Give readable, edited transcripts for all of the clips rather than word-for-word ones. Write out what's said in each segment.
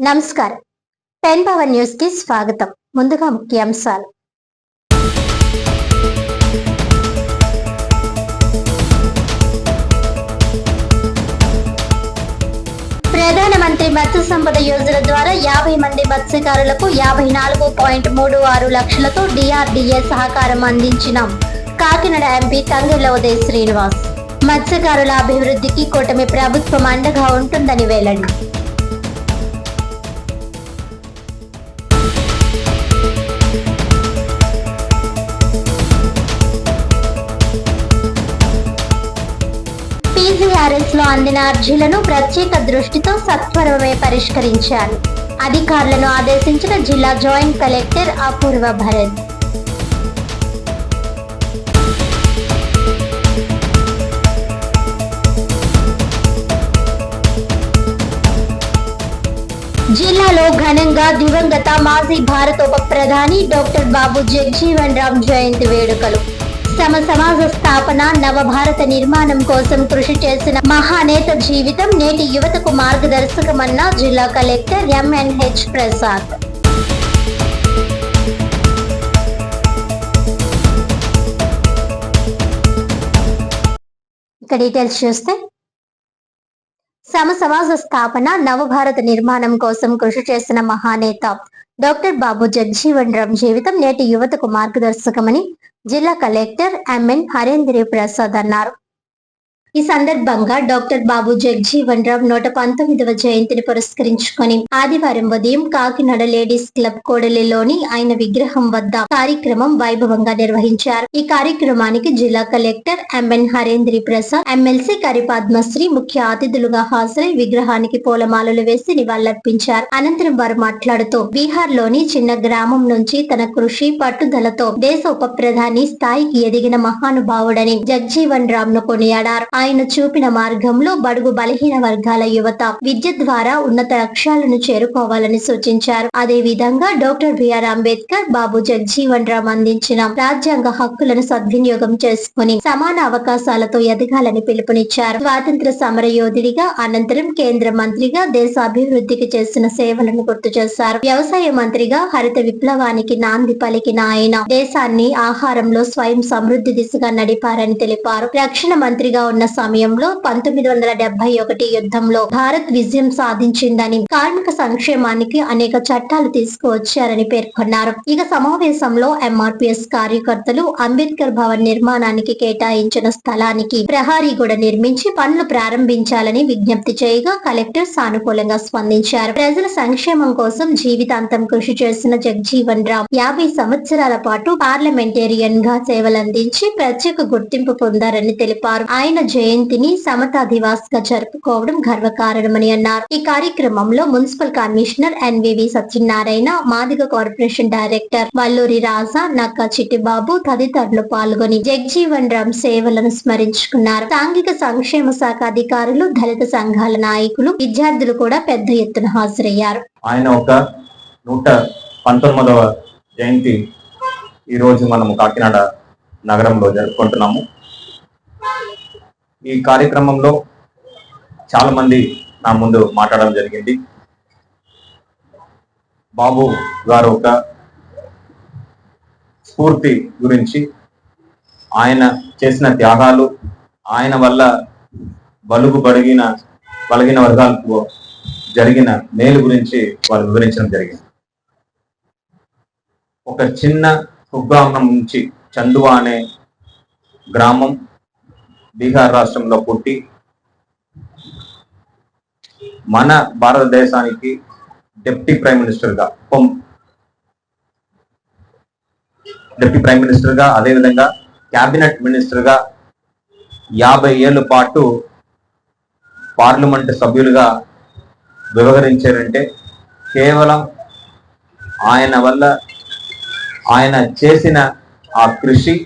నమస్కారం. Pen power news కి స్వాగతం. ముందుగా ముఖ్యాంశాలు. ప్రధానమంత్రి మత్స్య సంపద యోజన ద్వారా 50 మంది మత్స్యకారులకు 54.36 లక్షలతో DRDA సహకారం అందించిన కాకినాడ ఎంపీ తంగెళ్ల ఉదయ్ శ్రీనివాస్. మత్స్యకారుల అభివృద్ధికి కూటమి ప్రభుత్వం అండగా ఉంటుందని వెల్లడి. PGRS లో అందిన అర్జీలను ప్రత్యేక దృష్టితో సత్వరమే పరిష్కరించాలి. అధికారులను ఆదేశించిన జిల్లా జాయింట్ కలెక్టర్ అపూర్వ భరత్. జిల్లాలో ఘనంగా దివంగత మాజీ భారత ఉప ప్రధాని డాక్టర్ బాబు జగజీవన్ రామ్ జయంతి వేడుకలు. సమాజ స్థాపన, నవభారత నిర్మాణం కోసం కృషి చేసిన మహానేత జీవితం నేటి యువతకు మార్గదర్శకమన్న జిల్లా కలెక్టర్ MNH ప్రసాద్. ఇక డీటెయిల్స్ చూస్తే, సమాజ స్థాపన, నవభారత నిర్మాణం కోసం కృషి చేసిన మహానేత డాక్టర్ బాబు జగజీవన్ రామ్ జీవితం నేటి యువతకు మార్గదర్శకమని జిల్లా కలెక్టర్ MN హరేంద్ర ప్రసాద్ అన్నారు. ఈ సందర్భంగా డాక్టర్ బాబు జగజీవన్ రామ్ 119వ జయంతిని పురస్కరించుకొని ఆదివారం ఉదయం కాకినాడ లేడీస్ క్లబ్ కోడలిలోని ఆయన విగ్రహం వద్ద కార్యక్రమం వైభవంగా నిర్వహించారు. ఈ కార్యక్రమానికి జిల్లా collector MN Harendra Prasad, MLC కరి పద్మశ్రీ ముఖ్య అతిథులుగా హాజరై విగ్రహానికి పూలమాలలు వేసి నివాళులర్పించారు. అనంతరం వారు మాట్లాడుతూ బీహార్ లోని చిన్న గ్రామం నుంచి తన కృషి పట్టుదలతో దేశ ఉప ప్రధాని స్థాయికి ఎదిగిన మహానుభావుడని జగజీవన్ రామ్ ను కొనియాడారు. ఆయన చూపిన మార్గంలో బడుగు బలహీన వర్గాల యువత విద్య ద్వారా ఉన్నత లక్ష్యాలను చేరుకోవాలని సూచించారు. అదే విధంగా డాక్టర్ బిఆర్ అంబేద్కర్ బాబు జగజీవన్ రామ్ అందించిన రాజ్యాంగ హక్కులను సద్వినియోగం చేసుకుని సమాన అవకాశాలతో ఎదగాలని పిలుపునిచ్చారు. స్వాతంత్ర సమర యోధుడిగా, అనంతరం కేంద్ర మంత్రిగా దేశ అభివృద్ధికి చేసిన సేవలను గుర్తు చేశారు. వ్యవసాయ మంత్రిగా హరిత విప్లవానికి నాంది పలికిన ఆయన దేశాన్ని ఆహారంలో స్వయం సమృద్ధి దిశగా నడిపారని తెలిపారు. రక్షణ మంత్రిగా ఉన్న సమయంలో 1971 యుద్ధంలో భారత్ విజయం సాధించిందని, కార్మిక సంక్షేమానికి అనేక చట్టాలు తీసుకువచ్చారని పేర్కొన్నారు. ఇక సమావేశంలో MRPS కార్యకర్తలు అంబేద్కర్ భవన్ నిర్మాణానికి కేటాయించిన స్థలానికి ప్రహారీ గోడ నిర్మించి పనులు ప్రారంభించాలని విజ్ఞప్తి చేయగా కలెక్టర్ సానుకూలంగా స్పందించారు. ప్రజల సంక్షేమం కోసం జీవితాంతం కృషి చేసిన జగజీవన్ రామ్ 50 సంవత్సరాల పాటు పార్లమెంటేరియన్ గా సేవలందించి ప్రత్యేక గుర్తింపు పొందారని తెలిపారు. ఆయన జయంతిని సమతా దివాస్ గా జరుపుకోవడం గర్వకారణమని అన్నారు. ఈ కార్యక్రమంలో municipal commissioner NVV Satyanarayana, Madiga corporation director Valluri Raja, Nakka Chittibabu తదితరులు పాల్గొని జగజీవన్ రామ్ సేవలను స్మరించుకున్నారు. సాంఘిక సంక్షేమ శాఖ అధికారులు, దళిత సంఘాల నాయకులు, విద్యార్థులు కూడా పెద్ద ఎత్తున హాజరయ్యారు. ఆయన ఒక 119వ జయంతి ఈ రోజు మనము కాకినాడ నగరంలో జరుపుకుంటున్నాము. ఈ కార్యక్రమంలో చాలా మంది నా ముందు మాట్లాడడం జరిగింది. బాబు గారు ఒక స్ఫూర్తి గురించి, ఆయన చేసిన త్యాగాలు, ఆయన వల్ల బలిగిన వర్గాలకు జరిగిన మేలు గురించి వారు వివరించడం జరిగింది. ఒక చిన్న కుగ్రామం నుంచి, చందువా అనే గ్రామం, బీహార్ రాష్ట్రంలో పుట్టి మన భారతదేశానికి డిప్యూటీ ప్రైమ్ మినిస్టర్ గా అదేవిధంగా క్యాబినెట్ మినిస్టర్ గా 50 ఏళ్ల పాటు పార్లమెంట్ సభ్యులుగా వ్యవహరించారంటే కేవలం ఆయన వల్ల, ఆయన చేసిన ఆ కృషి,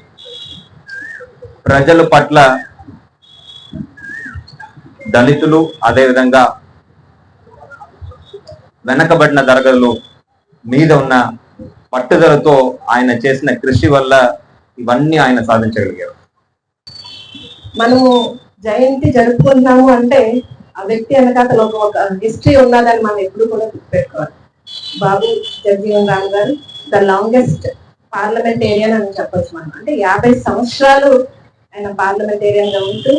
ప్రజల పట్ల, దళితులు అదేవిధంగా వెనకబడిన తరగతులు మీద ఉన్న పట్టుదలతో ఆయన చేసిన కృషి వల్ల ఇవన్నీ ఆయన సాధించగలిగారు. మనము జయంతి జరుపుకుంటున్నాము అంటే ఆ వ్యక్తి వెనకాతల ఒక హిస్టరీ ఉన్నదని మనం ఎప్పుడు కూడా గుర్తుపెట్టుకోవాలి. బాబు జగజీవన్ రామ్ గారు ద లాంగెస్ట్ పార్లమెంటేరియన్ అని చెప్పొచ్చు మనం. అంటే 50 సంవత్సరాలు ఆయన పార్లమెంటేరియన్ గా ఉంటూ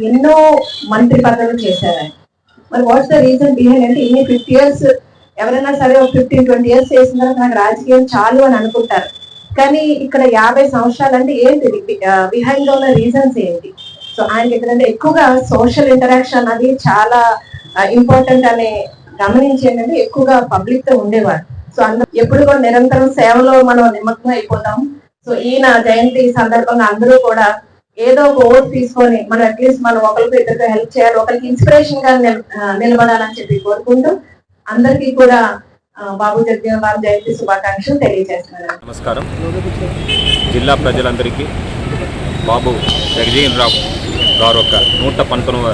ఎన్నో మంత్రి పదవులు చేశారు ఆయన. మరి వాట్స్ ద రీజన్ బిహైండ్ అంటే ఇన్ని 50 years ఎవరైనా సరే ఒక 15-20 years చేసిన తర్వాత నాకు రాజకీయం చాలు అని అనుకుంటారు. కానీ ఇక్కడ 50 సంవత్సరాలు అంటే ఏంటి బిహైండ్ ఉన్న రీజన్స్ ఏంటి? సో ఆయనకి ఏంటంటే ఎక్కువగా సోషల్ ఇంటరాక్షన్ అది చాలా ఇంపార్టెంట్ అనే గమనించి ఏంటంటే ఎక్కువగా పబ్లిక్ తో ఉండేవాడు. సో అందరూ ఎప్పుడు కూడా నిరంతరం సేవలో మనం నిమగ్నం అయిపోతాం. సో ఈయన జయంతి సందర్భంగా అందరూ కూడా ఏదో ఒక ఓట్ తీసుకొని మనం అట్లీస్ట్ మనం ఒకరికి ఇద్దరికి హెల్ప్ చేయాలి, ఒకరికి ఇన్స్పిరేషన్ గా నిలబడాలని చెప్పి కోరుకుంటూ అందరికీ కూడా బాబు జగజీవన్ రామ్ జయంతి శుభాకాంక్షలు తెలియజేస్తున్నాను. నమస్కారం. జిల్లా ప్రజలందరికీ బాబు జగజీవన్ రామ్ గారు యొక్క 119వ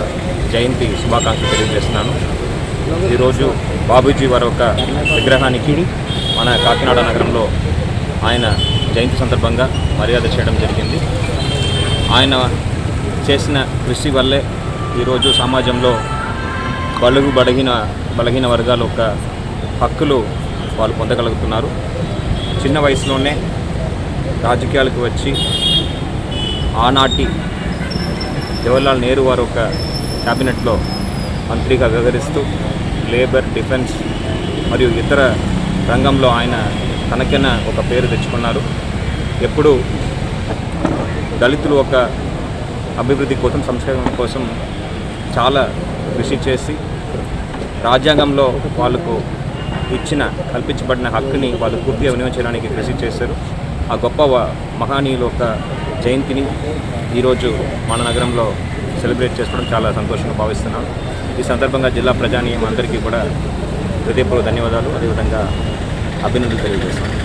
జయంతి శుభాకాంక్షలు తెలియజేస్తున్నాను. ఈరోజు బాబూజీ వారి యొక్క విగ్రహానికి మన కాకినాడ నగరంలో ఆయన జయంతి సందర్భంగా మర్యాద చేయడం జరిగింది. ఆయన చేసిన కృషి వల్లే ఈరోజు సమాజంలో బలహీన వర్గాల యొక్క హక్కులు వాళ్ళు పొందగలుగుతున్నారు. చిన్న వయసులోనే రాజకీయాలకు వచ్చి ఆనాటి జవహర్లాల్ నెహ్రూ వారు ఒక క్యాబినెట్లో మంత్రిగా వ్యవహరిస్తూ లేబర్, డిఫెన్స్ మరియు ఇతర రంగంలో ఆయన తనకైన ఒక పేరు తెచ్చుకున్నారు. ఎప్పుడు దళితులు ఒక అభివృద్ధి కోసం, సంక్షేమం కోసం చాలా కృషి చేసి రాజ్యాంగంలో వాళ్ళకు కల్పించబడిన హక్కుని వాళ్ళు పూర్తిగా వినియోగించడానికి కృషి చేశారు. ఆ గొప్ప మహనీయుల యొక్క జయంతిని ఈరోజు మన నగరంలో సెలబ్రేట్ చేసుకోవడం చాలా సంతోషంగా భావిస్తున్నాను. ఈ సందర్భంగా జిల్లా ప్రజానీయం అందరికీ కూడా హృదయపూర్వక ధన్యవాదాలు, అదేవిధంగా అభినందనలు తెలియజేస్తున్నాను.